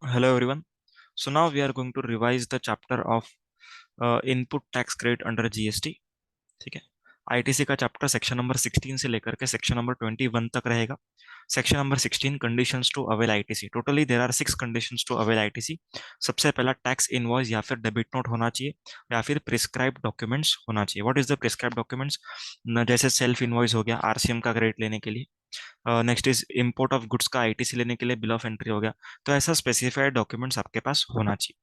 Hello everyone. So now we are going to revise the chapter of input tax credit under GST. ठीक है। ITC का chapter section number 16 से लेकर के section number 21 तक रहेगा। Section number 16 conditions to avail ITC. Totally there are 6 conditions to avail ITC. सबसे पहला टैक्स इनवॉइस या फिर डेबिट नोट होना चाहिए या फिर प्रिस्क्राइब डॉक्यूमेंट्स होना चाहिए। What is the prescribe documents? जैसे सेल्फ इनवॉइस हो गया आरसीएम का क्रेडिट लेने के लिए। Next is import of goods का आईटीसी लेने के लिए बिल ऑफ एंट्री हो गया। तो ऐसा स्पेसिफाइड डॉक्यूमेंट्स आपके पास होना चाहिए।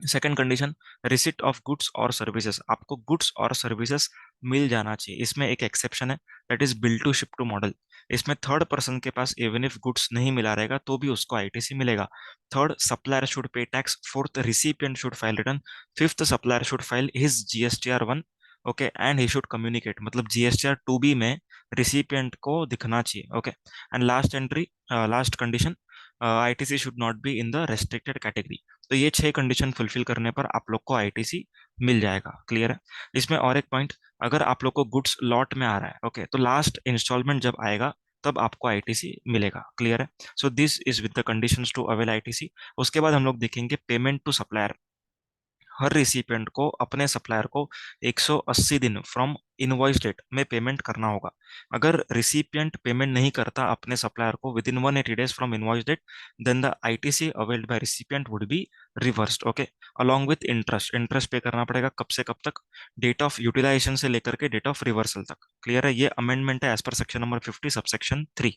Second condition, receipt of goods और सर्विसेज। आपको गुड्स और सर्विसेज मिल जाना चाहिए। इसमें एक एक्सेप्शन है, that is bill to ship to model. इसमें थर्ड पर्सन के पास इवन इफ गुड्स नहीं मिला रहेगा तो भी उसको आईटीसी मिलेगा। Third, supplier should pay tax. Fourth, recipient should file return. Fifth, supplier should file his GSTR 1। Okay, and he should communicate, मतलब जीएसटीआर 2B में रिसिपिएंट को दिखना चाहिए। Okay, and last entry, last condition, ITC should not be in the restricted category. तो ये 6 condition fulfil करने पर आप लोग को आईटीसी मिल जाएगा। क्लियर है? इसमें और एक पॉइंट, अगर आप लोग को गुड्स लॉट में आ रहा है, ओके, तो लास्ट इंस्टॉलमेंट जब आएगा तब आपको आईटीसी मिलेगा। क्लियर है? So this is with the conditions to avail ITC. उसके बाद हम लोग देखेंगे पेमेंट टू सप्लायर। हर रिसिपिएंट को अपने सप्लायर को 180 दिन फ्रॉम इनवॉइस डेट में पेमेंट करना होगा। अगर रिसिपिएंट पेमेंट नहीं करता अपने सप्लायर को within 180 days from invoice date, then the ITC availed by recipient would be reversed. Okay, along with interest. Interest pay करना पड़ेगा कब से कब तक? डेट ऑफ यूटिलाइजेशन से लेकर के डेट ऑफ रिवर्सल तक। क्लियर है? ये अमेंडमेंट है as per section number 50 subsection 3।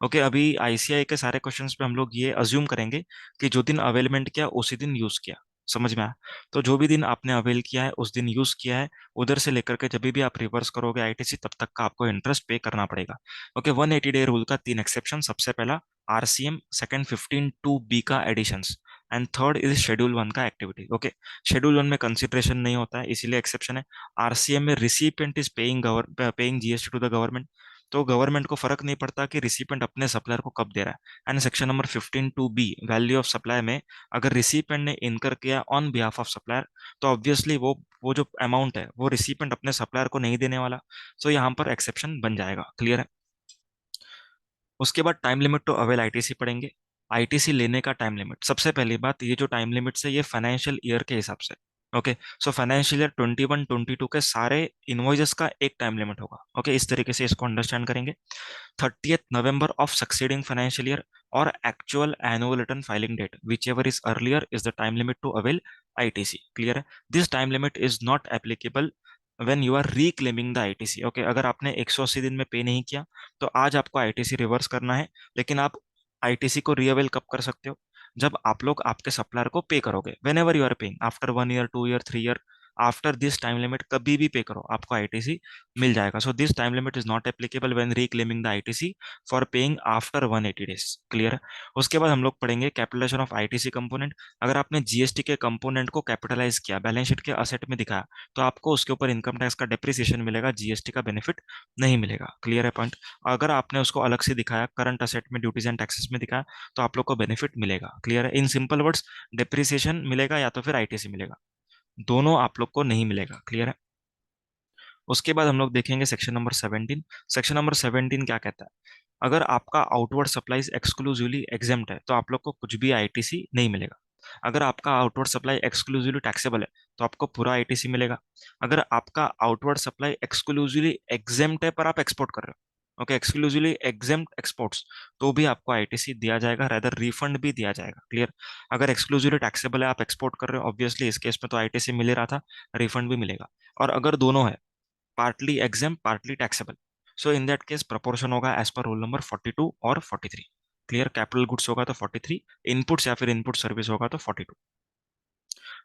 Okay, अभी आईसीआई के सारे क्वेश्चंस पे हम लोग ये अज्यूम करेंगे कि जो दिन अवेलमेंट किया उसी दिन यूज किया। समझ में आया? तो जो भी दिन आपने अवेल किया है उस दिन यूज किया है, उधर से लेकर के जब भी आप रिवर्स करोगे आईटीसी तब तक का आपको इंटरेस्ट पे करना पड़ेगा। ओके, 180 डे रूल का 3 एक्सेप्शन। सबसे पहला आरसीएम, सेकंड 15(2)(b) का additions, and third is schedule 1 का एक्टिविटी। ओके, शेड्यूल 1 में कंसिडरेशन नहीं होता है इसीलिए एक्सेप्शन है। आरसीएम में recipient is paying GST to the government, तो गवर्नमेंट को फर्क नहीं पड़ता कि रिसिपिएंट अपने सप्लायर को कब दे रहा है। And section number 15(2)(b) value of supply में अगर रिसिपेंट ने इनकर किया ऑन बिहाफ ऑफ सप्लायर, तो ऑब्वियसली वो जो अमाउंट है वो रिसिपेंट अपने सप्लायर को नहीं देने वाला। सो यहाँ पर एक्सेप्शन बन जाएगा। क्लियर है? उसके बाद time limit to avail ITC पढ़ेंगे। आईटीसी लेने का टाइम लिमिट, सबसे पहली बात, ये जो टाइम लिमिट्स है ये फाइनेंशियल ईयर के हिसाब से। ओके, सो फाइनेंशियल ईयर 21-22 के सारे इनवॉइसेस का एक टाइम लिमिट होगा। ओके, इस तरीके से इसको अंडरस्टैंड करेंगे। 30th November of succeeding financial year or actual annual return filing date, whichever is earlier, is the time limit to avail ITC. Clear है? This time limit is not applicable when you are reclaiming the ITC. Okay, अगर आपने 180 दिन में पे नहीं किया तो आज आपको आईटीसी रिवर्स करना है, लेकिन आप आईटीसी को रीअवेल कब कर सकते हो? जब आप लोग आपके सप्लायर को पे करोगे, whenever you are paying, after 1 year, 2 year, 3 year, after this time limit कभी भी पे करो आपको आईटीसी मिल जाएगा। So this time limit is not applicable when reclaiming the ITC for paying after 180 days. Clear है? उसके बाद हम लोग पढ़ेंगे कैपिटलाइजेशन ऑफ आईटीसी कंपोनेंट। अगर आपने जीएसटी के कंपोनेंट को कैपिटलाइज किया, बैलेंस शीट के असेट में दिखाया, तो आपको उसके ऊपर इनकम टैक्स का डेप्रिसिएशन मिलेगा, जीएसटी का बेनिफिट नहीं मिलेगा। क्लियर है पॉइंट? अगर आपने उसको अलग से दिखाया, करंट असेट में ड्यूटीज एंड टैक्सेस में दिखाया, तो आप लोग को बेनिफिट मिलेगा। क्लियर है? इन सिंपल वर्ड्स, डेप्रिसिएशन मिलेगा या तो फिर आईटीसी मिलेगा, दोनों आप लोग को नहीं मिलेगा। क्लियर है? उसके बाद हम लोग देखेंगे सेक्शन नंबर 17। सेक्शन नंबर 17 क्या कहता है? अगर आपका आउटवर्ड सप्लाईज एक्सक्लूसिवली एग्जेम्प्ट है तो आप लोग को कुछ भी आईटीसी नहीं मिलेगा। अगर आपका आउटवर्ड सप्लाई एक्सक्लूसिवली टैक्सेबल है तो आपको पूरा आईटीसी मिलेगा। अगर आपका आउटवर्ड सप्लाई एक्सक्लूसिवली एग्जेम्प्ट है पर आप एक्सपोर्ट कर रहे हो, ओके, एक्सक्लूसिवली एग्जेम्प्ट एक्सपोर्ट्स, तो भी आपको आईटीसी दिया जाएगा, रेदर रिफंड भी दिया जाएगा। क्लियर? अगर एक्सक्लूसिवली टैक्सेबल है, आप एक्सपोर्ट कर रहे हो, ऑब्वियसली इस केस में तो आईटीसी मिल ही रहा था, रिफंड भी मिलेगा। और अगर दोनों है, partly exam partly taxable, so in that case proportion होगा एज पर रूल नंबर 42 और 43। क्लियर? कैपिटल गुड्स होगा तो 43, इनपुट्स या फिर इनपुट सर्विस होगा तो 42।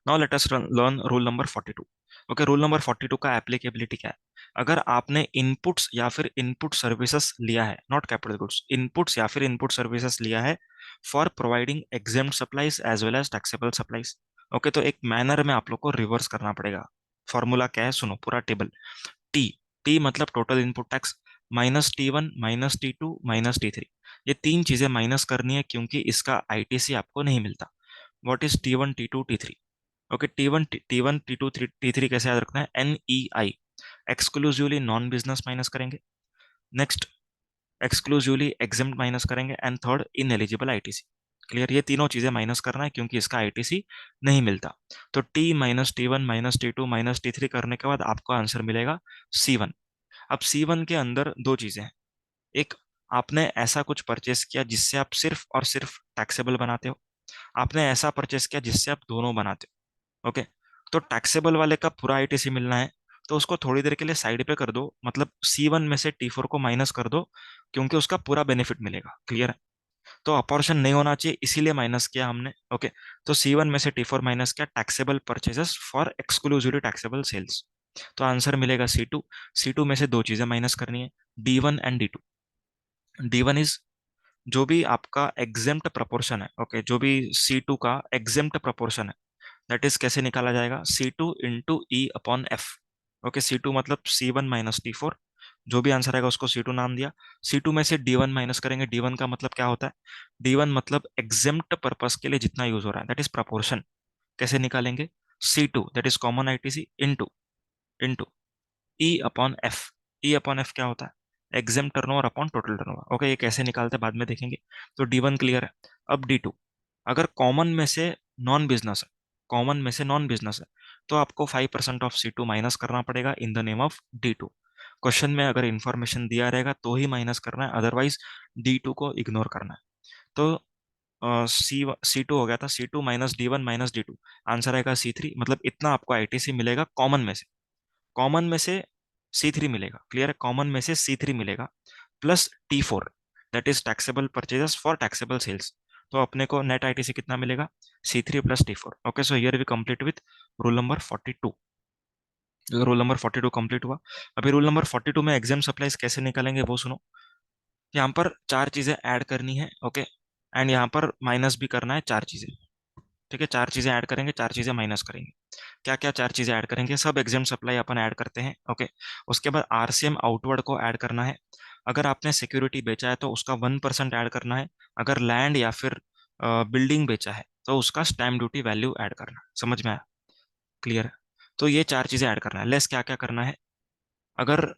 Now let us learn rule number 42। Okay, rule number 42 का एप्लीकेबिलिटी क्या है? अगर आपने इनपुट्स या फिर इनपुट सर्विसेज लिया है, नॉट कैपिटल गुड्स, इनपुट्स या फिर इनपुट सर्विसेज लिया है for providing exempt supplies as well as taxable supplies, okay, तो एक मैनर में आप लोग को रिवर्स करना पड़ेगा। फॉर्मूला क्या है सुनो, पूरा टेबल। टी, टी मतलब total input tax, -T1 -T2 -T3, ये तीन चीजें माइनस करनी है क्योंकि इसका आईटीसी आपको नहीं मिलता। What is T1 T2 T3? Okay, T1 T2 T3 कैसे याद रखना है? NEI, exclusively non business minus करेंगे, नेक्स्ट एक्सक्लूसिवली एग्जेम्प्ट माइनस करेंगे, and third in eligible ITC. Clear, ये तीनों चीजें माइनस करना है क्योंकि इसका आईटीसी नहीं मिलता। तो टी माइनस टी1 माइनस टी2 माइनस टी3 करने के बाद आपको आंसर मिलेगा सी1। अब सी1 के अंदर दो चीजें हैं। एक, आपने ऐसा कुछ परचेस किया जिससे आप सिर्फ और सिर्फ टैक्सेबल बनाते हो, आपने ऐसा परचेस किया जिससे आप दोनों बनाते हो। ओके, तो टैक्सेबल वाले का पूरा आईटीसी मिलना है, तो उसको थोड़ी देर के लिए साइड पे कर दो, मतलब सी1 में से टी4 को माइनस कर दो, क्योंकि उसका पूरा बेनिफिट मिलेगा। क्लियर है, तो अपॉर्शन नहीं होना चाहिए इसीलिए माइनस किया हमने। ओके, तो सी1 में से टी4 माइनस किया, taxable purchases for exclusively taxable sales, तो आंसर मिलेगा सी2। सी2 में से दो चीजें माइनस करनी है, D one and D two. D one is जो भी आपका एग्जेम्प्ट प्रपोर्शन है, ओके, जो भी सी2 का एग्जेम्प्ट प्रपोर्शन है, दैट इज कैसे निकाला जाएगा, C2 × E/F। Okay, C to मतलब सी1 माइनस टी4, जो भी आंसर आएगा उसको सी2 नाम दिया। सी2 में से डी1 माइनस करेंगे, डी1 का मतलब क्या होता है, डी1 मतलब एग्जेम्प्ट पर्पस के लिए जितना यूज हो रहा है, दैट इज प्रपोर्शन। कैसे निकालेंगे, C2 that is common ITC into into E/F। E/F क्या होता है, exempt turnover upon total turnover. Okay, ये कैसे निकालते हैं बाद में देखेंगे। तो डी1 क्लियर है। अब डी2, अगर कॉमन में से नॉन बिजनेस है, कॉमन में से नॉन बिजनेस है, तो आपको 5% ऑफ सी टू माइनस करना पड़ेगा इन द नेम ऑफ डी2। क्वेश्चन में अगर इंफॉर्मेशन दिया रहेगा तो ही माइनस करना है, अदरवाइज डी2 को इग्नोर करना है। तो सी टू हो गया था, सी2 माइनस डी1 माइनस डी2, आंसर आएगा सी3। मतलब इतना आपको आईटीसी मिलेगा कॉमन में से, कॉमन में से सी3 मिलेगा। क्लियर है, कॉमन में से सी3 मिलेगा, प्लस टी4 that is taxable purchases for taxable sales. तो अपने को नेट आईटीसी कितना मिलेगा, सी3 प्लस टी4। Okay, so here we complete with rule number 42। Rule number 42 complete हुआ। अभी रूल नंबर 42 में एग्जाम सप्लाईज कैसे निकालेंगे वो सुनो। यहाँ पर चार चीजें ऐड करनी है, ओके, एंड यहाँ पर माइनस भी करना है चार चीजें। ठीक है, चार चीजें ऐड करेंगे, चार चीजें माइनस करेंगे। क्या क्या चार चीजें ऐड करेंगे, सब एग्जाम सप्लाई अपन ऐड करते हैं। ओके, उसके बाद आरसीएम आउटवर्ड को ऐड करना है। अगर आपने सिक्योरिटी बेचा है तो उसका 1% ऐड करना है। अगर लैंड या फिर बिल्डिंग बेचा है तो उसका स्टैम्प ड्यूटी वैल्यू ऐड करना है। समझ में आया, क्लियर है। तो ये चार चीजें ऐड करना है। लेस क्या क्या करना है, अगर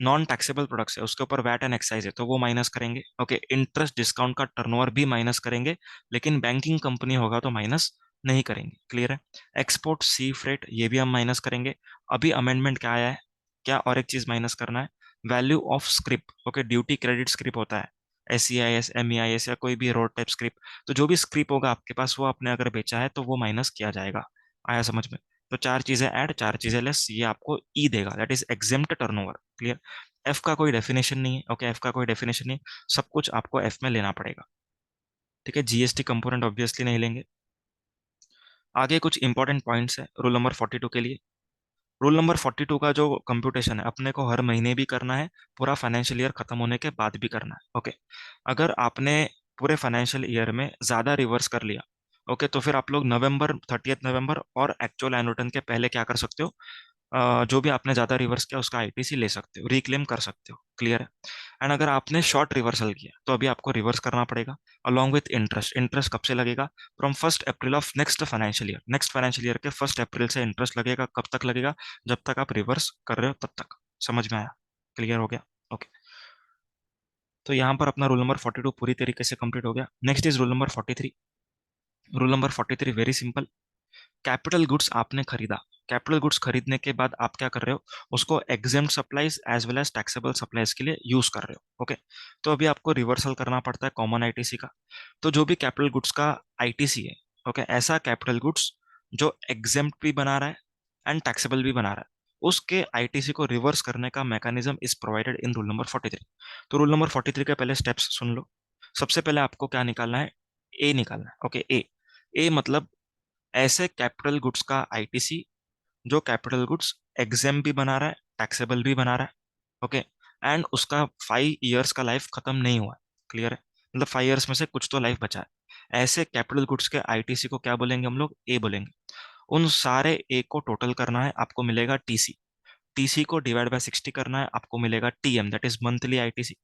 नॉन टैक्सेबल प्रोडक्ट्स है उसके ऊपर वैट एंड एक्साइज है तो वो माइनस करेंगे। ओके, इंटरेस्ट डिस्काउंट का टर्नओवर भी माइनस करेंगे, लेकिन बैंकिंग कंपनी होगा तो माइनस नहीं करेंगे। क्लियर है, एक्सपोर्ट सी फ्रेट ये भी हम माइनस करेंगे। अभी अमेंडमेंट क्या आया है, क्या और एक चीज माइनस करना है, value of script. Okay, duty credit script होता है, SEIS MEIS या कोई भी रोड टाइप स्क्रिप, तो जो भी स्क्रिप होगा आपके पास वो आपने अगर बेचा है तो वो माइनस किया जाएगा। आया समझ में। तो चार चीजें ऐड, चार चीजें लेस, ये आपको ई देगा, that is exempt turnover. Clear, F का कोई डेफिनेशन नहीं है। ओके, एफ का कोई डेफिनेशन नहीं, सब कुछ आपको एफ में लेना पड़ेगा। ठीक है, जीएसटी कंपोनेंट ऑब्वियसली नहीं लेंगे। आगे कुछ इंपॉर्टेंट पॉइंट्स है रूल नंबर 42 के लिए। रूल नंबर 42 का जो कंप्यूटेशन है अपने को हर महीने भी करना है, पूरा फाइनेंशियल ईयर खत्म होने के बाद भी करना है। ओके, अगर आपने पूरे फाइनेंशियल ईयर में ज्यादा रिवर्स कर लिया, ओके, तो फिर आप लोग नवंबर 30 नवंबर और एक्चुअल एनुअल रिटर्न के पहले क्या कर सकते हो, जो भी आपने ज्यादा रिवर्स किया उसका आईटीसी ले सकते हो, रिक्लेम कर सकते हो। क्लियर है, एंड अगर आपने शॉर्ट रिवर्सल किया तो अभी आपको रिवर्स करना पड़ेगा अलॉन्ग विथ इंटरेस्ट। इंटरेस्ट कब से लगेगा, from 1 April of next financial year. Next financial year के 1 अप्रैल से इंटरेस्ट लगेगा। कब तक लगेगा, जब तक आप रिवर्स कर रहे हो तब तक। समझ में आया, क्लियर हो गया। ओके, तो यहाँ पर अपना रूल नंबर 42 पूरी तरीके से कंप्लीट हो गया। Next is rule number 43। Rule number 43 very simple. Capital goods आपने खरीदा, कैपिटल गुड्स खरीदने के बाद आप क्या कर रहे हो, उसको exempt supplies as well as taxable supplies के लिए यूज कर रहे हो। ओके, तो अभी आपको रिवर्सल करना पड़ता है कॉमन आईटीसी का। तो जो भी कैपिटल गुड्स का आईटीसी है, ओके, ऐसा कैपिटल गुड्स जो एग्जेम्प्ट भी बना रहा है एंड टैक्सेबल भी बना रहा है, उसके आईटीसी को रिवर्स करने का mechanism is provided in rule number 43। तो रूल नंबर 43 के पहले स्टेप्स सुन लो। सबसे पहले आपको क्या निकालना है, ए निकालना है। ओके, ए, ए मतलब ऐसे कैपिटल गुड्स का आईटीसी जो कैपिटल गुड्स एग्जेम भी बना रहा है, टैक्सेबल भी बना रहा है। ओके, एंड उसका 5 इयर्स का लाइफ खत्म नहीं हुआ है। क्लियर है, मतलब 5 इयर्स में से कुछ तो लाइफ बचा है। ऐसे कैपिटल गुड्स के आईटीसी को क्या बोलेंगे हम लोग, ए बोलेंगे। उन सारे ए को टोटल करना है, आपको मिलेगा टीसी। टीसी को डिवाइड बाय 60 करना है, आपको मिलेगा TM, that is monthly ITC.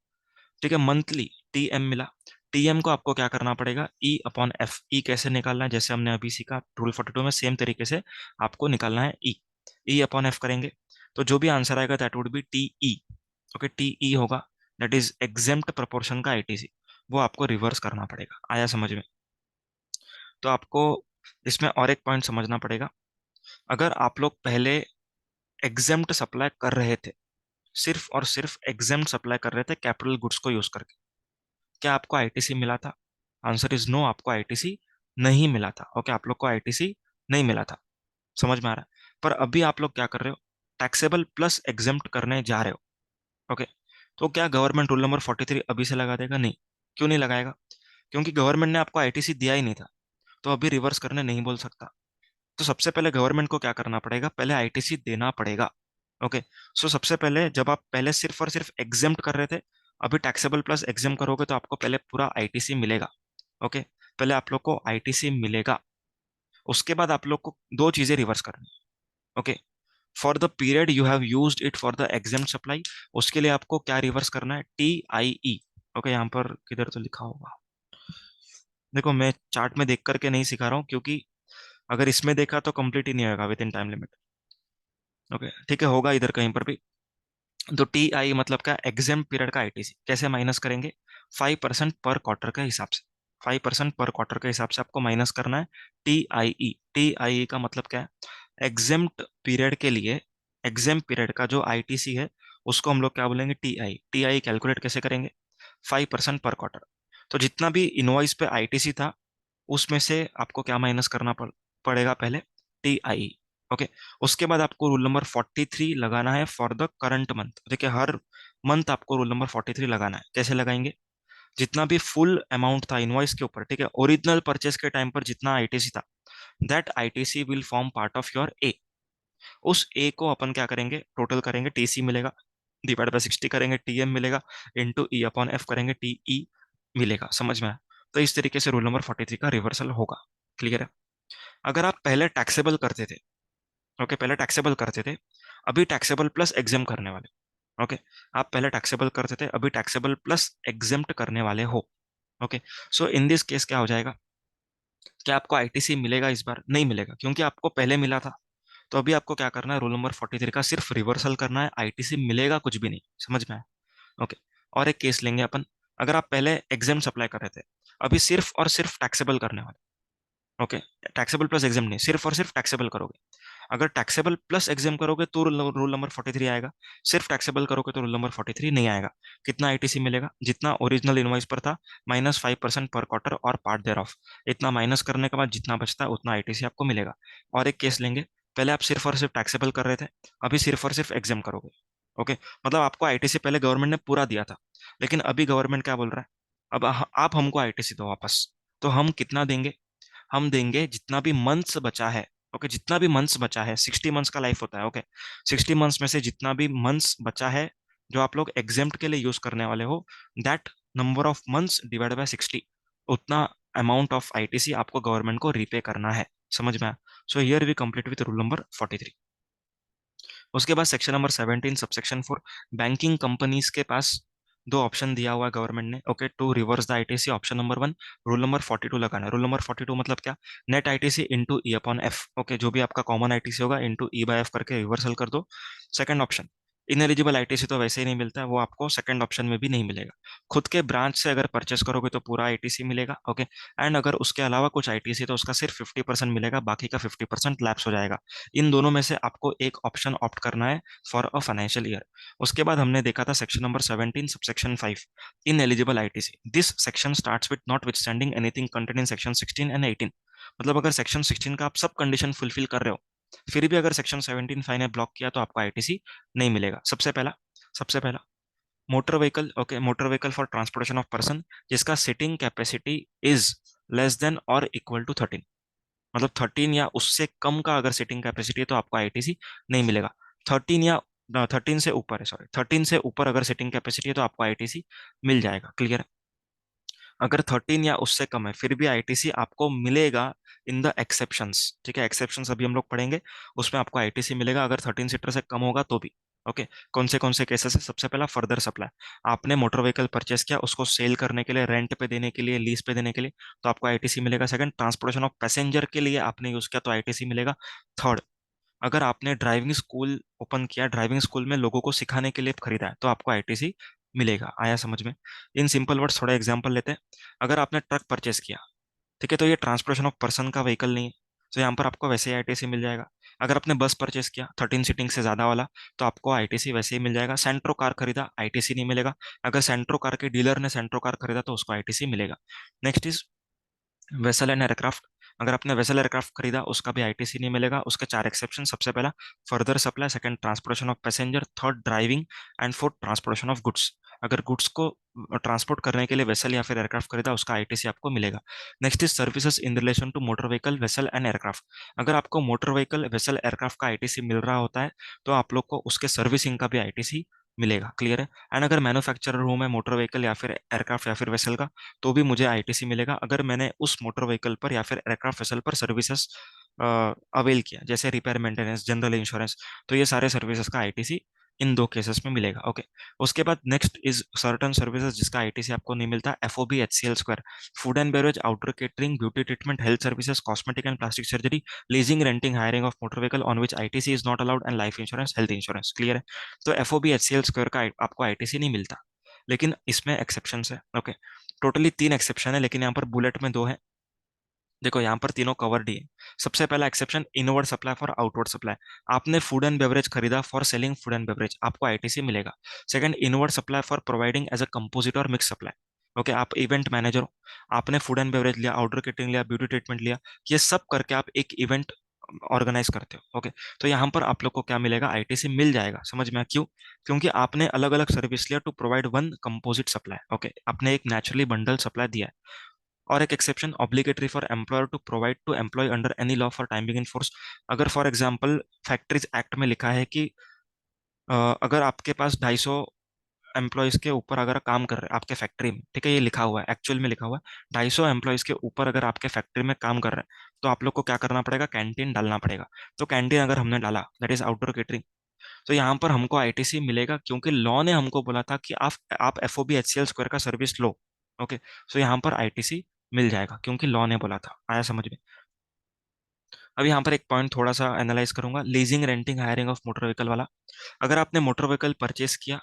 ठीक है, मंथली टीएम मिला। टीएम को आपको क्या करना पड़ेगा, E/F। ई कैसे निकालना है, जैसे हमने अभी सीखा रूल 42 में, सेम तरीके से आपको निकालना है ई। E/F करेंगे तो जो भी आंसर आएगा that would be TE. Okay, TE होगा, दैट इज एग्जेम्प्ट प्रोपोर्शन का आईटीसी। वो आपको रिवर्स करना पड़ेगा। आया समझ में? तो आपको इसमें और एक पॉइंट समझना पड़ेगा। अगर आप लोग पहले एग्जेम्प्ट सप्लाई कर रहे थे, सिर्फ और सिर्फ एग्जेम्प्ट सप्लाई कर रहे थे कैपिटल गुड्स को यूज करके, क्या आपको आईटीसी मिला था? आंसर इज नो, आपको आईटीसी नहीं मिला था। ओके, आप लोग को आईटीसी नहीं मिला था। समझ में आ रहा है? पर अभी आप लोग क्या कर रहे हो? टैक्सेबल प्लस एग्जेम्प्ट करने जा रहे हो। ओके, तो क्या गवर्नमेंट रूल नंबर 43 अभी से लगा देगा? नहीं। क्यों नहीं लगाएगा? क्योंकि गवर्नमेंट ने आपको आईटीसी दिया ही नहीं था, तो अभी रिवर्स करने नहीं बोल सकता। तो सबसे पहले गवर्नमेंट को क्या करना पड़ेगा? पहले आईटीसी देना पड़ेगा। ओके, सो सबसे पहले जब आप पहले सिर्फ और सिर्फ एग्जेम्प्ट कर रहे थे, अभी टैक्सेबल प्लस एग्जेम करोगे तो आपको पहले पूरा आईटीसी मिलेगा। ओके, पहले आप लोग को आईटीसी मिलेगा, उसके बाद आप लोग को दो चीजें रिवर्स करनी। Okay, for the period you have used it for the exempt supply, उसके लिए आपको क्या रिवर्स करना है? TIE। ओके, यहाँ पर किधर तो लिखा होगा, देखो मैं चार्ट में देख करके नहीं सिखा रहा हूँ, क्योंकि अगर इसमें देखा तो कंप्लीट ही नहीं होगा with in time limit. Okay ठीक है, होगा इधर कहीं पर भी। तो TI मतलब क्या? एग्जाम पीरियड का आईटीसी कैसे माइनस करेंगे? 5% पर क्वार्टर के हिसाब से। 5% पर क्वार्टर के हिसाब से आपको माइनस करना है TIE। का मतलब क्या है? एग्जेम्प्ट पीरियड के लिए, एग्जाम पीरियड का जो आईटीसी है, उसको हम लोग क्या बोलेंगे? TI कैलकुलेट कैसे करेंगे? 5% पर क्वार्टर। तो जितना भी इनवॉइस पे आईटीसी था, उसमें से आपको क्या माइनस करना पड़ेगा? पहले TI। ओके, उसके बाद आपको रूल नंबर 43 लगाना है फॉर द करंट मंथ। देखिए, हर मंथ आपको रूल नंबर 43 लगाना है। कैसे लगाएंगे? जितना भी फुल अमाउंट था इनवॉइस के ऊपर, ठीक है, ओरिजिनल परचेस के टाइम पर जितना आईटीसी था, that ITC will form part of your A. उस ए को अपन क्या करेंगे? टोटल करेंगे, टीसी मिलेगा, डिवाइड बाय 60 करेंगे, TM मिलेगा, इंटू E/F करेंगे, TE मिलेगा। समझ में आया? तो इस तरीके से रूल नंबर 43 का रिवर्सल होगा। क्लियर है? अगर आप पहले टैक्सेबल करते थे, ओके, पहले टैक्सेबल करते थे, अभी टैक्सेबल प्लस एग्जाम करने वाले। ओके, आप पहले टैक्सेबल करते थे, अभी टैक्सेबल प्लस एग्जेम्प्ट करने वाले हो। Okay, so in this case क्या हो जाएगा? क्या आपको आईटीसी मिलेगा? इस बार नहीं मिलेगा, क्योंकि आपको पहले मिला था। तो अभी आपको क्या करना है? रूल नंबर 43 का सिर्फ रिवर्सल करना है, आईटीसी मिलेगा कुछ भी नहीं। समझ में आया? ओके, और एक केस लेंगे अपन। अगर आप पहले एग्जाम अप्लाई कर रहे थे, अभी सिर्फ और सिर्फ टैक्सेबल करने वाले। ओके, टैक्सेबल प्लस एग्जाम नहीं, सिर्फ और सिर्फ टैक्सेबल करोगे। अगर टैक्सेबल प्लस एग्जाम करोगे तो रूल नंबर 43 आएगा, सिर्फ टैक्सेबल करोगे तो रूल नंबर 43 नहीं आएगा। कितना आईटीसी मिलेगा? जितना ओरिजिनल इनवॉइस पर था, माइनस 5% पर क्वार्टर और पार्ट देयर ऑफ। इतना माइनस करने के बाद जितना बचता है उतना आईटीसी आपको मिलेगा। और एक केस लेंगे, पहले आप सिर्फ और सिर्फ टैक्सेबल कर रहे थे, अभी सिर्फ और सिर्फ एग्जाम करोगे। ओके, मतलब आपको आईटीसी पहले गवर्नमेंट ने पूरा दिया था, लेकिन अभी गवर्नमेंट क्या बोल रहा है? अब आप हमको आईटीसी दो वापस। तो हम कितना देंगे? हम देंगे जितना भी मंथ्स बचा है। ओके, जितना भी मंथ्स बचा है, 60 मंथ्स का लाइफ होता है। ओके, 60 मंथ्स में से जितना भी मंथ्स बचा है जो आप लोग एग्जेम्प्ट के लिए यूज करने वाले हो, that number of months divide by 60, उतना अमाउंट ऑफ आईटीसी आपको गवर्नमेंट को रीपे करना है। समझ में आया? So here we complete with rule number 43। उसके बाद section number 17 subsection 4, banking companies के पास दो ऑप्शन दिया हुआ है गवर्नमेंट ने। Okay, to reverse the ITC, option number 1, rule number 42 लगाना है। रूल नंबर 42 मतलब क्या? Net ITC into E/F। Okay, जो भी आपका कॉमन आईटीसी होगा इंटू E/F करके रिवर्सल कर दो। सेकंड ऑप्शन, इनएलिजिबल आईटीसी तो वैसे ही नहीं मिलता है, वो आपको सेकंड ऑप्शन में भी नहीं मिलेगा। खुद के ब्रांच से अगर परचेस करोगे तो पूरा आईटीसी मिलेगा। ओके, एंड अगर उसके अलावा कुछ आईटीसी तो उसका सिर्फ 50% मिलेगा, बाकी का 50% लैप्स हो जाएगा। इन दोनों में से आपको एक ऑप्शन ऑप्ट करना है फॉर अ फाइनेंशियल ईयर। उसके बाद हमने देखा था section number 17 subsection 5, in eligible ITC. This section starts with not withstanding anything contain in section 16 and 18। मतलब अगर सेक्शन 16 का आप सब कंडीशन फुलफिल कर रहे हो, फिर भी अगर सेक्शन 17 फाइन ने ब्लॉक किया तो आपको आईटीसी नहीं मिलेगा। सबसे पहला motor vehicle. Okay, motor vehicle for transportation of person जिसका seating capacity is less than और इक्वल टू 13। मतलब 13 या उससे कम का अगर सीटिंग कैपेसिटी है तो आपको आईटीसी नहीं मिलेगा। 13 या 13 से ऊपर है, सॉरी, 13 से ऊपर अगर सीटिंग कैपेसिटी है तो आपको आईटीसी मिल जाएगा। क्लियर? अगर 13 या उससे कम है फिर भी आईटीसी आपको मिलेगा इन द एक्सेप्शंस। ठीक है, एक्सेप्शंस अभी हम लोग पढ़ेंगे, उसमें आपको आईटीसी मिलेगा अगर 13 सीटर से कम होगा तो भी। ओके, कौन से केसेस है? सबसे पहला फर्दर सप्लाई, आपने मोटर व्हीकल परचेस किया, उसको सेल करने के लिए, रेंट पे देने के लिए, लीज पे देने के लिए, तो आपको आईटीसी मिलेगा। सेकंड, ट्रांसपोर्टेशन ऑफ पैसेंजर के लिए आपने यूज किया तो आईटीसी मिलेगा। थर्ड, अगर आपने ड्राइविंग स्कूल ओपन किया, ड्राइविंग स्कूल में लोगों को सिखाने के लिए खरीदा है तो आपको आईटीसी मिलेगा। आया समझ में? इन सिंपल वर्ड्स थोड़ा एग्जांपल लेते हैं। अगर आपने ट्रक परचेस किया, ठीक है, तो ये ट्रांसपोर्टेशन ऑफ पर्सन का व्हीकल नहीं है, तो यहाँ पर आपको वैसे ही आईटीसी मिल जाएगा। अगर आपने बस परचेस किया 13 सीटिंग से ज्यादा वाला, तो आपको आईटीसी वैसे ही मिल जाएगा। सेंट्रो कार खरीदा, आईटीसी नहीं मिलेगा। अगर सेंट्रो कार के डीलर ने सेंट्रो कार खरीदा तो उसको आईटीसी मिलेगा। Next is vessel and aircraft. अगर आपने वेसल एयरक्राफ्ट खरीदा, उसका भी आईटीसी नहीं मिलेगा। उसके चार एक्सेप्शन: सबसे पहला further supply, second transportation of passenger, third driving, and fourth transportation of goods. अगर गुड्स को ट्रांसपोर्ट करने के लिए वेसल या फिर एयरक्राफ्ट खरीदा, उसका आईटीसी आपको मिलेगा। Next is services in relation to motor vehicle, vessel and aircraft. अगर आपको मोटर व्हीकल, वेसल, एयरक्राफ्ट का आईटीसी मिल रहा होता है, तो आप लोग को उसके सर्विसिंग का भी आईटीसी मिलेगा। क्लियर है? एंड अगर मैन्युफैक्चरर हूँ मैं मोटर व्हीकल या फिर एयरक्राफ्ट या फिर वेसल का, तो भी मुझे आईटीसी मिलेगा अगर मैंने उस मोटर व्हीकल पर या फिर एयरक्राफ्ट वेसल पर सर्विसेज अवेल किया, जैसे रिपेयर, मेंटेनेंस, जनरल इंश्योरेंस। तो ये सारे सर्विसेज का आईटीसी इन दो केसेस में मिलेगा। ओके। उसके बाद नेक्स्ट इज सर्टन सर्विसेज जिसका आईटीसी आपको नहीं मिलता: FOB, HCL square, food and beverage, outdoor catering, beauty treatment, health services, cosmetic and plastic surgery, leasing, renting, hiring of motor vehicle on which ITC is not allowed, and life insurance, health insurance. Clear है? तो FOB, HCL square का आपको ITC नहीं मिलता, लेकिन इसमें exception है। Okay. Totally 3 exception है, लेकिन यहाँ पर बुलेट में 2 है। देखो यहाँ पर तीनों कवर्ड ही है। सबसे पहला exception, inward supply for outward supply. आपने फूड एंड बेवरेज खरीदा for selling food and beverage, आपको आईटीसी मिलेगा। Second, inward supply for providing as a composite और मिक्स सप्लाई। ओके, आप इवेंट मैनेजर हो, आपने फूड एंड बेवरेज लिया, outdoor catering लिया, ब्यूटी ट्रीटमेंट लिया, ये सब करके आप एक इवेंट ऑर्गेनाइज करते हो। ओके, तो यहाँ पर आप लोग को क्या मिलेगा? आईटीसी मिल जाएगा। समझ में आया क्यों? क्योंकि आपने अलग अलग सर्विस लिया to provide one composite supply. Okay, आपने एक नेचुरली बंडल सप्लाई दिया है। और एक exception, obligatory for employer to provide to employ under any law for timing in force. अगर फॉर एग्जांपल फैक्ट्रीज एक्ट में लिखा है कि अगर आपके पास 250 एम्प्लॉयज के ऊपर अगर काम कर रहे हैं आपके फैक्ट्री में, ठीक है, ये लिखा हुआ है, एक्चुअल में लिखा हुआ है, 250 एम्प्लॉयज के ऊपर अगर आपके फैक्ट्री में काम कर रहे हैं, तो आप लोग को क्या करना पड़ेगा? कैंटीन डालना पड़ेगा। तो कैंटीन अगर हमने डाला, दैट इज आउटडोर केटरिंग, तो यहाँ पर हमको आईटीसी मिलेगा, क्योंकि लॉ ने हमको बोला था कि आप एफओबी, एचसीएल स्क्वायर का सर्विस लो। ओके, तो यहाँ पर आईटीसी मिल जाएगा, क्योंकि लॉ ने बोला था। आया समझ में? अब यहाँ पर एक पॉइंट थोड़ा सा एनालाइज करूंगा, leasing, renting, hiring of motor vehicle वाला। अगर आपने मोटर व्हीकल परचेस किया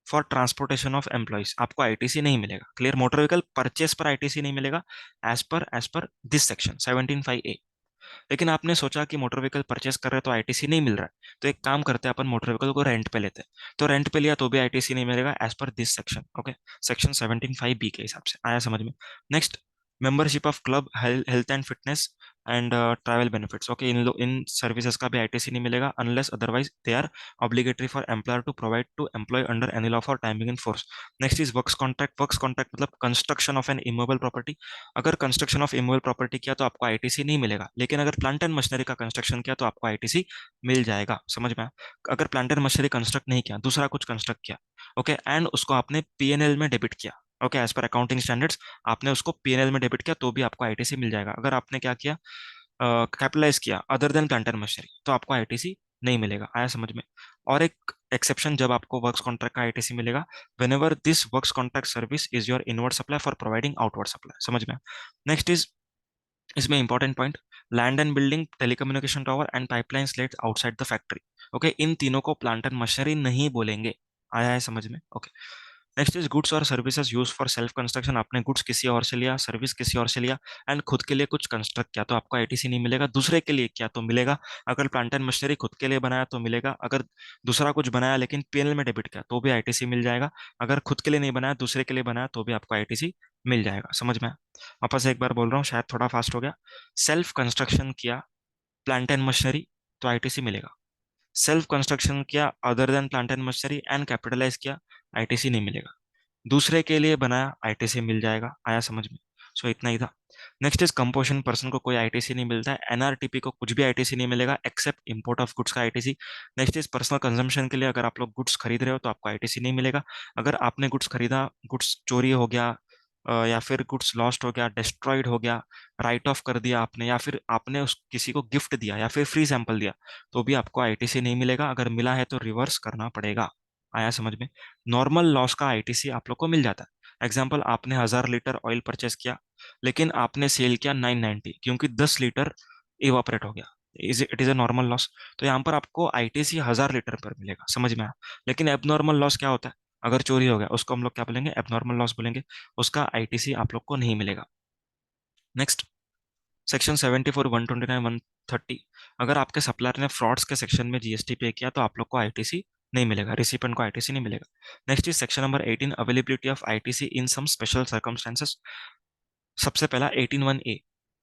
फॉर ट्रांसपोर्टेशन ऑफ एम्प्लॉइज, आपको आईटीसी नहीं मिलेगा। क्लियर? मोटर व्हीकल परचेस पर आईटीसी नहीं मिलेगा, as per this section 17(5)(a). लेकिन आपने सोचा कि मोटर व्हीकल परचेस कर रहे हैं तो आईटीसी नहीं मिल रहा है, तो एक काम करते हैं, अपन मोटर व्हीकल को रेंट पे लेते हैं। तो रेंट पे लिया तो भी आईटीसी नहीं मिलेगा, as per this section. Okay, section 17(5)(b) के हिसाब से। आया समझ में? Next, membership of club, health and fitness and travel benefits. Okay, इन सर्विसेज का भी आईटीसी नहीं मिलेगा, unless otherwise they are obligatory for employer to provide to employ under any law for timing in force. Next is works contract. Works contract मतलब construction of an immovable property. अगर construction of immovable property किया तो आपको ITC नहीं मिलेगा, लेकिन अगर plant and machinery का कंस्ट्रक्शन किया तो आपको आईटीसी मिल जाएगा। समझ में आया? अगर प्लांट एंड मशीनरी कंस्ट्रक्ट नहीं किया, दूसरा कुछ कंस्ट्रक्ट किया, ओके, एंड उसको आपने पीएनएल में डेबिट किया, okay, as per accounting standards, आपने उसको पीएनएल में डेबिट किया, तो भी आपको आईटीसी मिल जाएगा। अगर आपने क्या किया? कैपिटलाइज किया other than plant and machinery, तो आपको आईटीसी नहीं मिलेगा। आया समझ में? और एक एक्सेप्शन, जब आपको वर्क्स कॉन्ट्रैक्ट का आईटीसी मिलेगा, whenever this works contract service is your inward supply for providing outward supply. समझ में? नेक्स्ट इज, इसमें important point, land and building, telecommunication tower and pipeline slates outside the factory. Okay, इन तीनों को plant and machinery नहीं बोलेंगे। आया है समझ में? ओके। नेक्स्ट इज गुड्स और services use for self construction. आपने गुड्स किसी और से लिया, सर्विस किसी और से लिया, एंड खुद के लिए कुछ कंस्ट्रक्ट किया, तो आपको आईटीसी नहीं मिलेगा। दूसरे के लिए किया तो मिलेगा। अगर प्लांट एंड मशीनरी खुद के लिए बनाया तो मिलेगा। अगर दूसरा कुछ बनाया लेकिन पीएनएल में डेबिट किया, तो भी आईटीसी मिल जाएगा। अगर खुद के लिए नहीं बनाया, दूसरे के लिए बनाया, तो भी आपको आईटीसी मिल जाएगा। समझ में? वापस एक बार बोल रहा हूँ, शायद थोड़ा फास्ट हो गया। सेल्फ कंस्ट्रक्शन किया प्लांट एंड मशीनरी, तो आईटीसी मिलेगा। सेल्फ कंस्ट्रक्शन किया other than plant and machinery and capitalise किया, आईटीसी नहीं मिलेगा। दूसरे के लिए बनाया, आईटीसी मिल जाएगा। आया समझ में? सो इतना ही था। नेक्स्ट इज कंपोजिशन पर्सन को कोई आईटीसी नहीं मिलता है। एनआरटीपी को कुछ भी आईटीसी नहीं मिलेगा एक्सेप्ट इंपोर्ट ऑफ गुड्स का ITC. Next is personal consumption के लिए अगर आप लोग गुड्स खरीद रहे हो तो आपको आईटीसी नहीं मिलेगा। अगर आपने गुड्स खरीदा, गुड्स चोरी हो गया, या फिर गुड्स लॉस्ट हो गया, डिस्ट्रॉयड हो गया, राइट ऑफ कर दिया आपने, या फिर आपने उस किसी को गिफ्ट दिया या फिर फ्री सैंपल दिया, तो भी आपको आईटीसी नहीं मिलेगा। अगर मिला है तो रिवर्स करना पड़ेगा। आया समझ में? नॉर्मल लॉस का आईटीसी आप लोग को मिल जाता है। एग्जाम्पल, आपने 1000 लीटर ऑयल परचेस किया, लेकिन आपने सेल किया 990, क्योंकि 10 लीटर इवापोरेट हो गया, it is a normal loss. तो यहाँ पर आपको आईटीसी 1000 लीटर पर मिलेगा। समझ में आया? लेकिन एबनॉर्मल लॉस क्या होता है? अगर चोरी हो गया उसको हम लोग क्या बोलेंगे, एबनॉर्मल लॉस बोलेंगे, उसका आईटीसी आप लोग को नहीं मिलेगा। नेक्स्ट, सेक्शन 74, 129, 130, अगर आपके सप्लायर ने फ्रॉड्स के सेक्शन में जीएसटी पे किया तो आप लोग को आईटीसी नहीं मिलेगा, रिसिपेंट को आईटीसी नहीं मिलेगा। Next is section number 18, availability of ITC in some special circumstances. सबसे पहला 18(1)(a),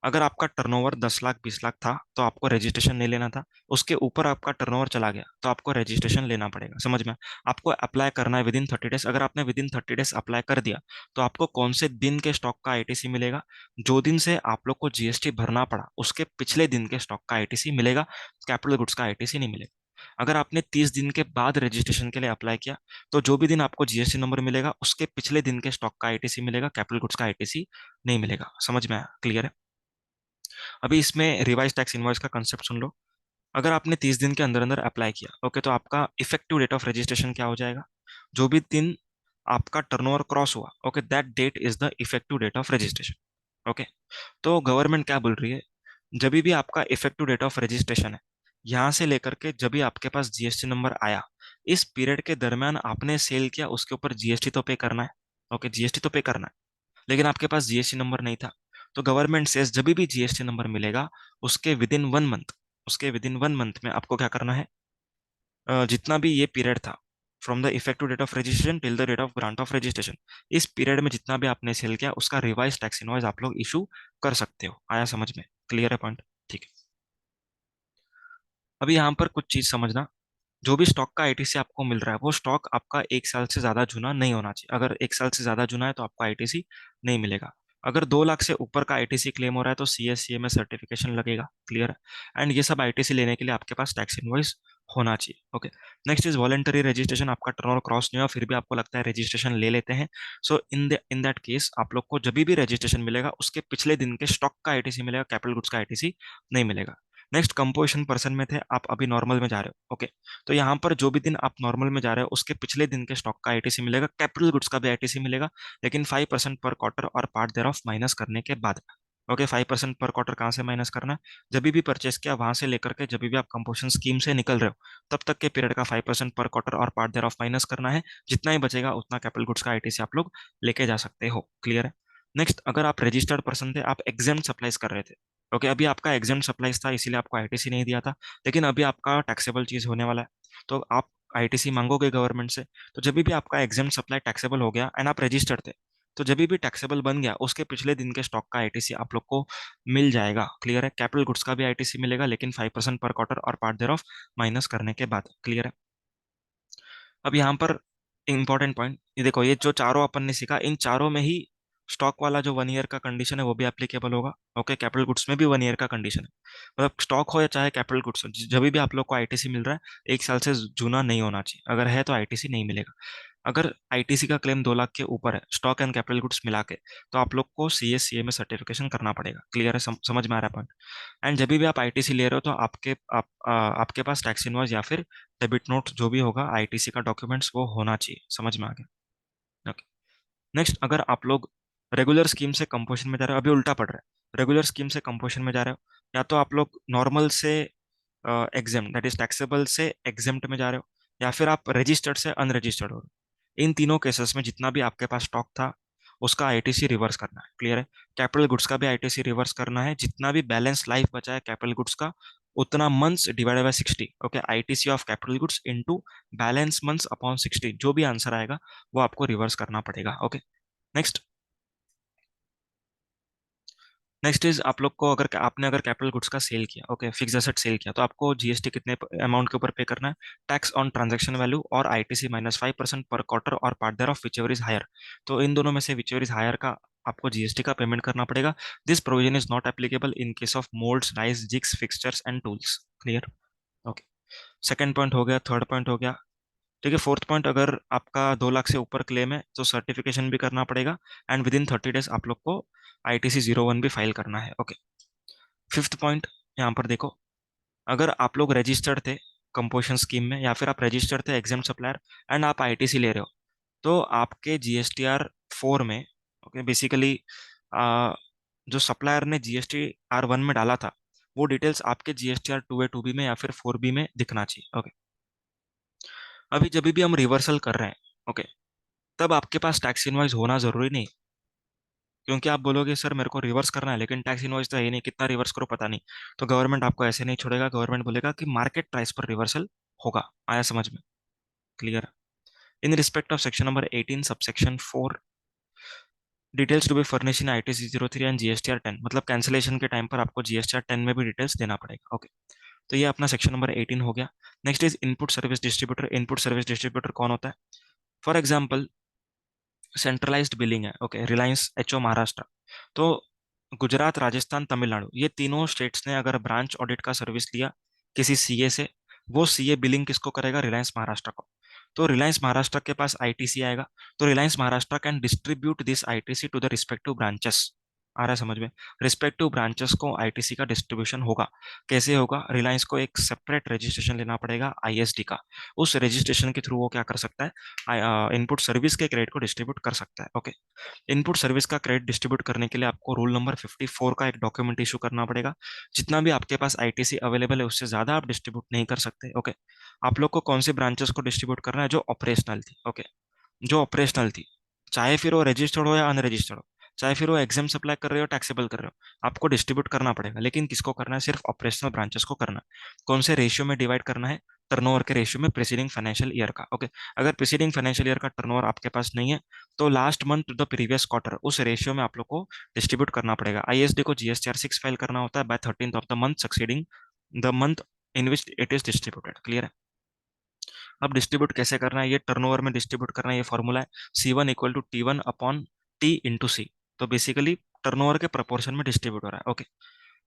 अगर आपका टर्नओवर 10 लाख 20 लाख था तो आपको रजिस्ट्रेशन नहीं लेना था, उसके ऊपर आपका टर्नओवर चला गया तो आपको रजिस्ट्रेशन लेना पड़ेगा। समझ में? आपको अप्लाई करना है विदिन 30 डेज। अगर आपने विदिन 30 डेज अप्लाई कर दिया तो आपको कौन से दिन के स्टॉक का आईटीसी मिलेगा, जो दिन से आप लोग को जीएसटी भरना पड़ा उसके पिछले दिन के स्टॉक का आईटीसी मिलेगा, कैपिटल गुड्स का आईटीसी नहीं मिलेगा। अगर आपने 30 दिन के बाद रजिस्ट्रेशन के लिए अप्लाई किया तो जो भी दिन आपको जीएसटी नंबर मिलेगा उसके पिछले दिन के स्टॉक का आईटीसी मिलेगा, कैपिटल गुड्स का आईटीसी नहीं मिलेगा। समझ में आया? क्लियर है? अभी इसमें रिवाइज टैक्स इनवॉइस का कंसेप्ट सुन लो। अगर आपने 30 दिन के अंदर अंदर अप्लाई किया, ओके, तो आपका इफेक्टिव डेट ऑफ रजिस्ट्रेशन क्या हो जाएगा, जो भी दिन आपका टर्नओवर क्रॉस हुआ, okay, that date is the effective date of registration. Okay, तो गवर्नमेंट क्या बोल रही है, जब भी आपका इफेक्टिव डेट ऑफ रजिस्ट्रेशन है, यहां से लेकर के जब भी आपके पास जीएसटी नंबर आया, इस पीरियड के दरमियान आपने सेल किया उसके ऊपर जीएसटी तो पे करना है। ओके, जीएसटी तो पे करना है, लेकिन आपके पास जीएसटी नंबर नहीं था, तो गवर्नमेंट से जब भी जीएसटी नंबर मिलेगा उसके विदिन 1 मंथ, उसके विदिन 1 मंथ में आपको क्या करना है, जितना भी ये पीरियड था, from the effective date of registration till the date of grant of registration, इस पीरियड में जितना भी आपने सेल किया उसका रिवाइज टैक्स इनवॉइस आप लोग इशू कर सकते हो। आया समझ में? क्लियर है पॉइंट? ठीक है। अभी यहाँ पर कुछ चीज समझना, जो भी स्टॉक का आईटीसी आपको मिल रहा है वो स्टॉक आपका 1 साल से ज्यादा जूना नहीं होना चाहिए। अगर 1 साल से ज्यादा जूना है तो आपको आईटीसी नहीं मिलेगा। अगर 2 लाख से ऊपर का आईटीसी क्लेम हो रहा है तो सीएससीए में सर्टिफिकेशन लगेगा। क्लियर है? एंड ये सब आईटीसी लेने के लिए आपके पास टैक्स इनवॉइस होना चाहिए। Okay, next is voluntary registration. आपका टर्नओवर क्रॉस नहीं हुआ फिर भी आपको लगता है रजिस्ट्रेशन ले लेते हैं, सो इन दैट केस आप लोग को जब भी रजिस्ट्रेशन मिलेगा उसके पिछले दिन के स्टॉक का आईटीसी मिलेगा, कैपिटल गुड्स का आईटीसी नहीं मिलेगा। नेक्स्ट, कंपोजिशन पर्सन में थे आप, अभी नॉर्मल में जा रहे हो। ओके, तो यहाँ पर जो भी दिन आप नॉर्मल में जा रहे हो उसके पिछले दिन के स्टॉक का आईटीसी मिलेगा, कैपिटल गुड्स का भी आईटीसी मिलेगा, लेकिन 5% पर क्वार्टर और पार्ट देयर ऑफ माइनस करने के बाद। ओके, 5% पर क्वार्टर कहाँ से माइनस करना है, जब भी परचेस किया वहां से लेकर के जब भी आप कंपोजिशन स्कीम से निकल रहे हो तब तक के पीरियड का 5% पर क्वार्टर और पार्ट देयर ऑफ माइनस करना है, जितना ही बचेगा उतना कैपिटल गुड्स का आईटीसी आप लोग लेके जा सकते हो। क्लियर है? नेक्स्ट, अगर आप रजिस्टर्ड पर्सन थे, आप एग्जेम्प्ट सप्लाईज कर रहे थे, ओके, अभी आपका एग्जेम्प्ट सप्लाईज था इसीलिए आपको आईटीसी नहीं दिया था, लेकिन अभी आपका टैक्सेबल चीज होने वाला है तो आप आईटीसी मांगोगे गवर्नमेंट से। तो जब भी आपका एग्जेम्प्ट सप्लाई टैक्सेबल हो गया एंड आप रजिस्टर्ड थे, तो जब भी टैक्सेबल बन गया उसके पिछले दिन के स्टॉक का आईटीसी आप लोग को मिल जाएगा। क्लियर है? कैपिटल गुड्स का भी आईटीसी मिलेगा लेकिन 5% पर क्वार्टर और पार्ट देयर ऑफ माइनस करने के बाद। क्लियर है? अब यहाँ पर इंपॉर्टेंट पॉइंट ये देखो, ये जो चारों अपन ने सीखा इन चारों में ही स्टॉक वाला जो 1 ईयर का कंडीशन है वो भी एप्लीकेबल होगा। ओके, कैपिटल गुड्स में भी 1 ईयर का कंडीशन है, मतलब स्टॉक हो या चाहे कैपिटल गुड्स हो, जब भी आप लोग को आईटीसी मिल रहा है 1 साल से जूना नहीं होना चाहिए, अगर है तो आईटीसी नहीं मिलेगा। अगर आईटीसी का क्लेम 2 लाख के ऊपर है स्टॉक एंड कैपिटल गुड्स मिला के, तो आप लोग को सीएससीए में सर्टिफिकेशन करना पड़ेगा। क्लियर है? समझ में आ रहा है पॉइंट? एंड जब भी आप आईटीसी ले रहे हो तो आपके पास टैक्स इनवॉइस या फिर डेबिट नोट जो भी होगा आईटीसी का डॉक्यूमेंट्स वो होना चाहिए। समझ में आ गया? ओके, नेक्स्ट, अगर आप लोग रेगुलर स्कीम से कंपोजिशन में जा रहे हो, अभी उल्टा पड़ रहा है, रेगुलर स्कीम से कंपोजिशन में जा रहे हो या तो आप लोग नॉर्मल से एग्जेम्प्ट दैट इज टैक्सेबल से एग्जेम्प्ट में जा रहे हो, या फिर आप रजिस्टर्ड से अनरजिस्टर्ड हो रहे हो, इन तीनों केसेस में जितना भी आपके पास स्टॉक था उसका आईटीसी रिवर्स करना है। क्लियर है? कैपिटल गुड्स का भी आईटीसी रिवर्स करना है, जितना भी बैलेंस लाइफ बचा है कैपिटल गुड्स का उतना months divided by 60। Okay, ITC of capital goods into balance months upon 60, जो भी आंसर आएगा वो आपको रिवर्स करना पड़ेगा। ओके, नेक्स्ट, नेक्स्ट इज आप लोग को अगर आपने अगर कैपिटल गुड्स का सेल किया, ओके, फिक्स एसेट सेल किया, तो आपको जीएसटी कितने अमाउंट के ऊपर पे करना है, टैक्स ऑन ट्रांजैक्शन वैल्यू और आईटीसी -5% पर क्वार्टर और part thereof whichever is higher. तो इन दोनों में से विचएवर इज हायर का आपको जीएसटी का पेमेंट करना पड़ेगा। This provision is not applicable in case of moulds, dice, jigs, fixtures and tools. Clear? Okay, second point हो गया, थर्ड पॉइंट हो गया। ठीक है, फोर्थ पॉइंट, अगर आपका 2 लाख से ऊपर क्लेम है तो सर्टिफिकेशन भी करना पड़ेगा एंड विद इन 30 डेज आप लोग को आईटीसी 01 भी फाइल करना है। ओके, फिफ्थ पॉइंट, यहाँ पर देखो, अगर आप लोग रजिस्टर्ड थे कंपोजिशन स्कीम में या फिर आप रजिस्टर्ड थे एग्जाम सप्लायर एंड आप आईटीसी ले रहे हो, तो आपके जीएसटीआर 4 में, ओके, बेसिकली जो सप्लायर ने जीएसटीआर 1 में डाला था वो डिटेल्स आपके जीएसटीआर 2A 2B में या फिर 4B में दिखना चाहिए। ओके, अभी जब भी हम रिवर्सल कर रहे हैं, ओके, तब आपके पास टैक्स इनवॉइस होना जरूरी नहीं, क्योंकि आप बोलोगे सर मेरे को रिवर्स करना है लेकिन टैक्स इनवॉइस तो है ही नहीं, कितना रिवर्स करो पता नहीं। तो गवर्नमेंट आपको ऐसे नहीं छोड़ेगा, गवर्नमेंट बोलेगा कि मार्केट प्राइस पर रिवर्सल होगा। आया समझ में? Clear? In respect of section number 18 subsection 4, details to be furnish in ITC 03 and GSTR 10, मतलब कैंसिलेशन के टाइम पर आपको जीएसटीआर 10 में भी डिटेल्स देना पड़ेगा। ओके, तो ये अपना सेक्शन नंबर 18 हो गया। Next is input service distributor. Input service distributor कौन होता है? फॉर एग्जाम्पल सेंट्रलाइज्ड बिलिंग है, ओके, रिलायंस एचओ महाराष्ट्र। तो गुजरात, राजस्थान, तमिलनाडु, ये तीनों स्टेट्स ने अगर ब्रांच ऑडिट का सर्विस लिया किसी सीए से, वो सीए बिलिंग किसको करेगा? रिलायंस महाराष्ट्र को। तो रिलायंस महाराष्ट्र के पास आईटीसी आएगा, तो Reliance Maharashtra can distribute this ITC to the respective branches. आ रहा है समझ में? रिस्पेक्टिव ब्रांचेस को आईटीसी का डिस्ट्रीब्यूशन होगा। कैसे होगा? रिलायंस को एक सेपरेट रजिस्ट्रेशन लेना पड़ेगा आईएसडी का। उस रजिस्ट्रेशन के थ्रू वो क्या कर सकता है? इनपुट सर्विस के क्रेडिट को डिस्ट्रीब्यूट कर सकता है। ओके, इनपुट सर्विस का क्रेडिट डिस्ट्रीब्यूट करने के लिए आपको रूल नंबर 54 का एक डॉक्यूमेंट इशू करना पड़ेगा। जितना भी आपके पास आईटीसी अवेलेबल है उससे ज्यादा आप डिस्ट्रीब्यूट नहीं कर सकते। ओके, आप लोग को कौन सी ब्रांचेस को डिस्ट्रीब्यूट करना है? जो ऑपरेशनल थी। ओके, जो ऑपरेशनल थी, चाहे फिर वो रजिस्टर्ड हो या अनरजिस्टर्ड हो, चाहे फिर वो एग्जाम सप्लाई कर रहे हो टैक्सेबल कर रहे हो, आपको डिस्ट्रीब्यूट करना पड़ेगा। लेकिन किसको करना है? सिर्फ ऑपरेशनल ब्रांचेस को करना है। कौन से रेशियो में डिवाइड करना है? टर्नओवर के रेशियो में, प्रीसीडिंग फाइनेंशियल ईयर का। ओके, अगर प्रीसीडिंग फाइनेंशियल ईयर का टर्नओवर आपके पास नहीं है तो last month to the previous quarter, उस रेशियो में आप लोग को डिस्ट्रीब्यूट करना पड़ेगा। आईएसडी को जीएसटीआर 6 फाइल करना होता है by 13th of the month succeeding the month in which it is distributed. Clear है? अब डिस्ट्रीब्यूट कैसे करना है? ये टर्नओवर में डिस्ट्रीब्यूट करना है, ये फॉर्मूला है C1 = T1/T। तो बेसिकली टर्नओवर के प्रपोर्शन में डिस्ट्रीब्यूट हो रहा है। ओके,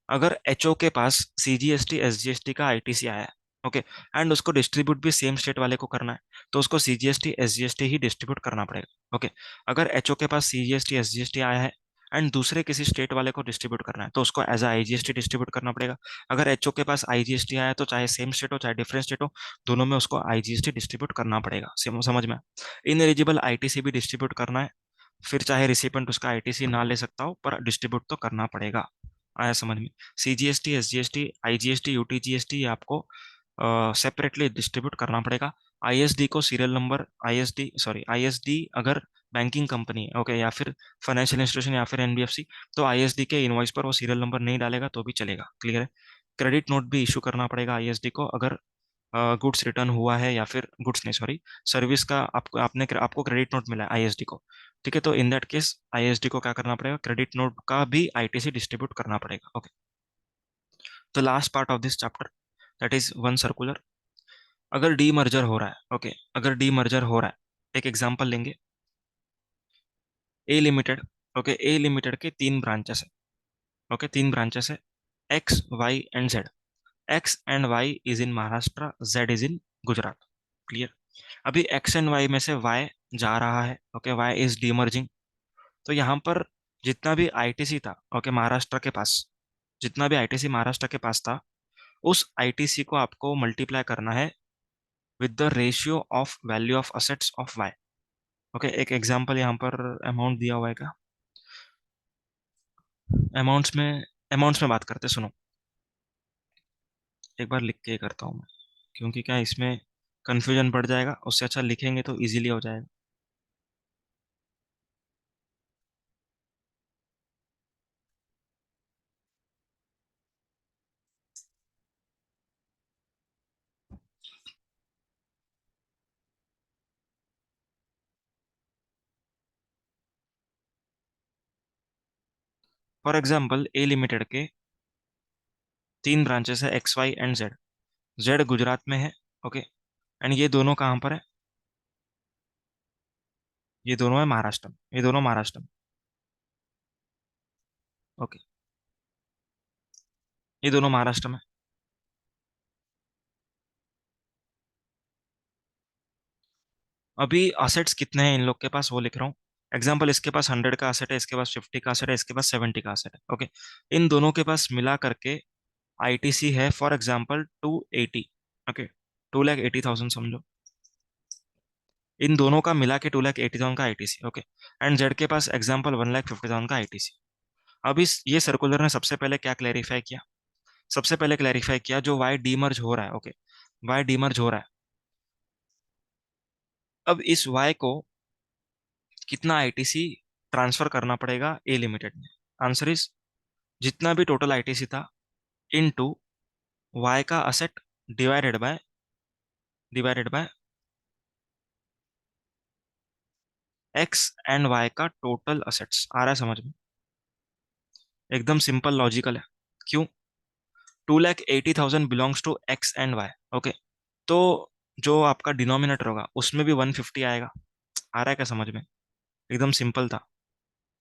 अगर एचओ के पास सीजीएसटी एसजीएसटी का आईटीसी आया है, ओके, एंड उसको डिस्ट्रीब्यूट भी सेम स्टेट वाले को करना है, तो उसको सीजीएसटी एसजीएसटी ही डिस्ट्रीब्यूट करना पड़ेगा। ओके, अगर एचओ के पास सीजीएसटी एसजीएसटी आया है एंड दूसरे किसी स्टेट वाले को डिस्ट्रीब्यूट करना है, तो उसको एज आईजीएसटी डिस्ट्रीब्यूट करना पड़ेगा। अगर एचओ के पास आईजीएसटी आया है तो चाहे सेम स्टेट हो चाहे डिफरेंट स्टेट हो, दोनों में उसको आईजीएसटी डिस्ट्रीब्यूट करना पड़ेगा। समझ में? इन एलिजिबल आईटीसी भी डिस्ट्रीब्यूट करना है, फिर चाहे रिसिपेंट उसका आईटीसी ना ले सकता हो पर डिस्ट्रीब्यूट तो करना पड़ेगा। आया समझ में? सीजीएसटी एसजीएसटी आईजीएसटी यूटीजीएसटी आपको सेपरेटली डिस्ट्रीब्यूट करना पड़ेगा। आईएसडी को सीरियल नंबर, आईएसडी अगर बैंकिंग कंपनी, ओके, या फिर फाइनेंशियल इंस्टीट्यूशन या फिर एनबीएफसी, तो आईएसडी के इनवॉइस पर वो सीरियल नंबर नहीं डालेगा तो भी चलेगा। क्लियर है? क्रेडिट नोट भी इशू करना पड़ेगा आईएसडी को अगर गुड्स रिटर्न हुआ है, या फिर गुड्स नहीं, सॉरी, सर्विस का आपको क्रेडिट नोट मिला है आईएसडी को। ठीक है, तो इन दैट केस आईएसडी को क्या करना पड़ेगा? क्रेडिट नोट का भी आईटीसी डिस्ट्रीब्यूट करना पड़ेगा। ओके, तो last part of this chapter, that is one circular. अगर डी मर्जर हो रहा है, ओके, अगर डी मर्जर हो रहा है, एक एग्जांपल लेंगे, A limited. Okay, A limited के तीन ब्रांचेस है। ओके, तीन ब्रांचेस है, X Y and Z. X and Y is in Maharashtra, Z is in Gujarat. Clear? अभी एक्स एंड वाई में से वाई जा रहा है, ओके, वाई इज डीमर्जिंग। तो यहाँ पर जितना भी आईटीसी था, ओके, महाराष्ट्र के पास, जितना भी आईटीसी महाराष्ट्र के पास था, उस आईटीसी को आपको मल्टीप्लाई करना है with the ratio of value of assets of Y. Okay, एक एग्जांपल यहाँ पर अमाउंट दिया हुआ है क्या? अमाउंट्स में बात करते हैं, सुनो। एक बार लिख के करता हूँ मैं, क्योंकि क्या इसमें कंफ्यूजन बढ़ जाएगा, उससे अच्छा लिखेंगे तो इजीली हो जाएगा। फॉर एग्जाम्पल ए लिमिटेड के तीन ब्रांचेस है, X Y and Z. Z Gujarat में है, ओके, एंड ये दोनों कहाँ पर है? ये दोनों है महाराष्ट्र में, ये दोनों महाराष्ट्र में। ओके, ये दोनों महाराष्ट्र में। अभी असेट्स कितने हैं इन लोग के पास वो लिख रहा हूँ। एग्जाम्पल, इसके पास 100 का असेट है, इसके पास 50 का असेट है, इसके पास 70 का असेट है। ओके, इन दोनों के पास मिला करके आईटीसी है फॉर एग्जाम्पल 280। ओके, 2,80,000 समझो। इन दोनों का मिला के 2,80,000 का आईटीसी। ओके, एंड जेड के पास एग्जाम्पल 1,50,000 का आईटीसी। अब इस ये सर्कुलर ने सबसे पहले क्या क्लैरिफाई किया? सबसे पहले क्लैरिफाई किया जो वाई डीमर्ज हो रहा है, ओके, वाई डीमर्ज हो रहा है। अब इस वाई को कितना आईटीसी ट्रांसफर करना पड़ेगा ए लिमिटेड में? आंसर इज जितना भी टोटल आईटीसी था इनटू वाई का asset divided by X and Y का टोटल असेट्स। आ रहा है समझ में? एकदम सिंपल लॉजिकल है। क्यों? 2,80,000 belongs to X and Y. Okay, तो जो आपका डिनोमिनेटर होगा उसमें भी 150 आएगा। आ रहा है क्या समझ में? एकदम सिंपल था।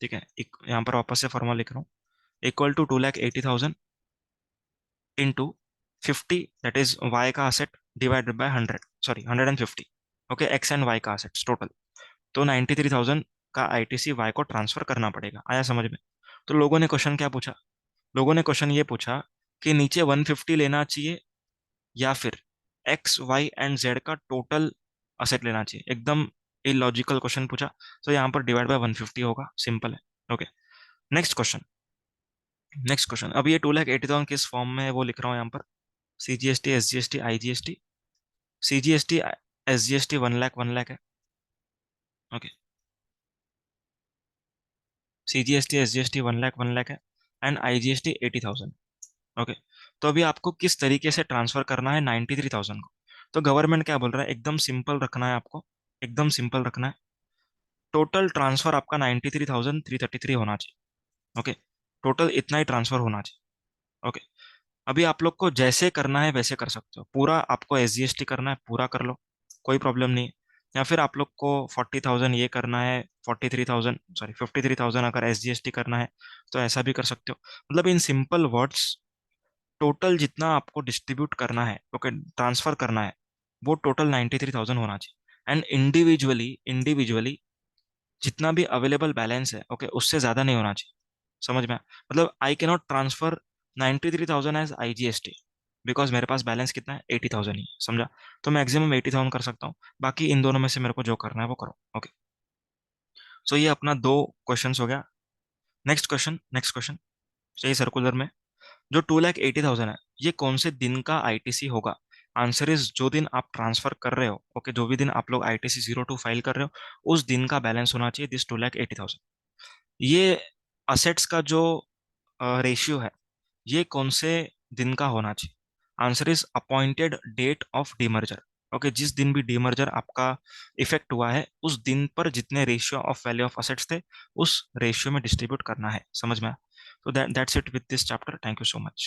ठीक है, यहाँ पर वापस से फॉर्मूला लिख रहा हूँ। Equal to 2,80,000 into 50, that is y का asset, divided by 100, sorry 150। Okay, x and Y का असेट्स टोटल। तो 93,000 का आईटीसी वाई को ट्रांसफर करना पड़ेगा। आया समझ में? तो लोगों ने क्वेश्चन क्या पूछा? लोगों ने क्वेश्चन ये पूछा कि नीचे 150 लेना चाहिए या फिर एक्स वाई एंड जेड का टोटल असेट लेना चाहिए। एकदम इलॉजिकल क्वेश्चन पूछा। तो यहाँ पर डिवाइड बाय 150 होगा, सिंपल है। Okay, next question. Next question, अब ये 2,80,000 किस फॉर्म में है वो लिख रहा हूँ यहाँ पर। CGST, SGST, IGST. CGST, SGST 1 lakh है। ओके, सीजीएसटी एसजीएसटी 1 लाख है एंड आईजीएसटी 80,000। ओके, तो अभी आपको किस तरीके से ट्रांसफर करना है 93,000 को? तो गवर्नमेंट क्या बोल रहा है? एकदम सिंपल रखना है आपको, एकदम सिंपल रखना है। टोटल ट्रांसफर आपका 93,333 होना चाहिए। ओके, टोटल इतना ही ट्रांसफर होना चाहिए। ओके, अभी आप लोग को जैसे करना है वैसे कर सकते हो। पूरा आपको एसजीएसटी करना है, पूरा कर लो, कोई प्रॉब्लम नहीं है। या फिर आप लोग को 40,000 ये करना है, 43,000, सॉरी 53,000 अगर एसजीएसटी करना है तो ऐसा भी कर सकते हो। मतलब इन सिंपल वर्ड्स, टोटल जितना आपको डिस्ट्रीब्यूट करना है, ओके, ट्रांसफर करना है, वो टोटल 93,000 होना चाहिए। एंड इंडिविजुअली इंडिविजुअली जितना भी अवेलेबल बैलेंस है, ओके, उससे ज्यादा नहीं होना चाहिए। समझ में आया? मतलब I cannot transfer 93,000 as IGST because मेरे पास बैलेंस कितना है, 80,000 ही है। समझा? तो मैक्सिमम 80,000 कर सकता हूँ। बाकी इन दोनों में से मेरे को जो करना है वो करो। ओके, सो ये अपना दो क्वेश्चन हो गया। नेक्स्ट क्वेश्चन यही सर्कुलर में, जो 2,80,000 है, ये कौन से दिन का आईटीसी होगा? आंसर इज जो दिन आप ट्रांसफर कर रहे हो, ओके, जो भी दिन आप लोग आईटीसी 02 फाइल कर रहे हो, उस दिन का बैलेंस होना चाहिए दिस 2,80,000। ये असेट्स का जो रेशियो है, ये कौन से दिन का होना चाहिए? Answer is appointed date of demerger. Okay, जिस दिन भी डीमर्जर आपका इफेक्ट हुआ है उस दिन पर जितने ratio of value of assets थे उस रेशियो में डिस्ट्रीब्यूट करना है। समझ में आया? तो that's it with this chapter. Thank you so much.